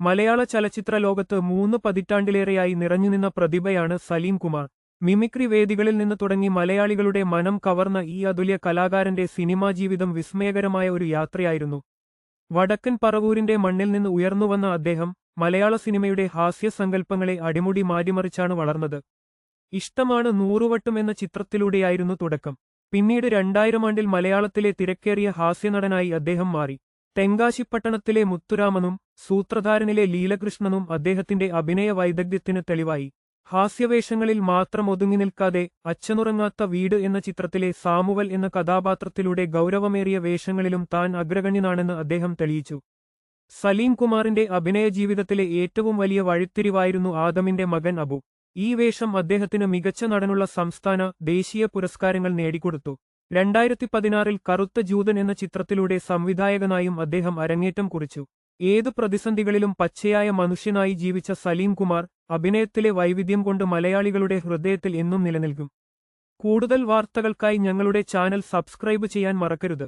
മലയാള ചലച്ചിത്ര ലോകത്ത് 3 പതിറ്റാണ്ടിലേറെയായി നിറഞ്ഞുനിന്ന പ്രതിഭയാണ് സലീം കുമാർ. മിമിക്രി വേദികളിൽ നിന്ന് തുടങ്ങി മലയാളികളുടെ മനം കവർന്ന ഈ അതുല്യ കലാകാരന്റെ സിനിമാ ജീവിതം വിസ്മയകരമായ ഒരു യാത്രയായിരുന്നു. വടക്കൻ പറവൂരിന്റെ മണ്ണിൽ നിന്ന് ഉയർന്നുവന്ന അദ്ദേഹം മലയാള സിനിമയുടെ ഹാസ്യസങ്കല്പങ്ങളെ അടിമുടി മാറ്റിമറിച്ചാണ് വളർന്നത്. ഇഷ്ടമാണ് നൂറുവട്ടം എന്ന ചിത്രത്തിലൂടെയായിരുന്നു തുടക്കം. പിന്നീട് 2000 മലയാളത്തിലെ തിരക്കേറിയ ഹാസ്യനടനായി അദ്ദേഹം മാറി. തെങ്കാശിപ്പട്ടണത്തിലെ മുത്തുരാമനും സൂത്രധാരനിലെ ലീലകൃഷ്ണനും അദ്ദേഹത്തിന്റെ അഭിനയ വൈദഗ്ധ്യത്തിന് തെളിവായി. ഹാസ്യവേഷങ്ങളിൽ മാത്രം ഒതുങ്ങി നിൽക്കാതെ അച്ഛനുറങ്ങാത്ത വീട് എന്ന ചിത്രത്തിലെ സാമുവൽ എന്ന കഥാപാത്രത്തിലൂടെ ഗൗരവമേറിയ വേഷങ്ങളിലും താൻ അഗ്രഗണ്യനാണെന്ന് അദ്ദേഹം തെളിയിച്ചു. സലീം കുമാറിന്റെ അഭിനയ ജീവിതത്തിലെ ഏറ്റവും വലിയ വഴിത്തിരിവായിരുന്നു ആദമിന്റെ മകൻ അബു. ഈ വേഷം അദ്ദേഹത്തിന് മികച്ച നടനുള്ള സംസ്ഥാന, ദേശീയ പുരസ്കാരങ്ങൾ നേടിക്കൊടുത്തു. 2016 കറുത്ത ജൂതൻ എന്ന ചിത്രത്തിലൂടെ സംവിധായകനായും അദ്ദേഹം അരങ്ങേറ്റം കുറിച്ചു. ഏതു പ്രതിസന്ധികളിലും പച്ചയായ മനുഷ്യനായി ജീവിച്ച സലീം കുമാർ അഭിനയത്തിലെ വൈവിധ്യം കൊണ്ട് മലയാളികളുടെ ഹൃദയത്തിൽ എന്നും നിലനിൽക്കും. കൂടുതൽ വാർത്തകൾക്കായി ഞങ്ങളുടെ ചാനൽ സബ്സ്ക്രൈബ് ചെയ്യാൻ മറക്കരുത്.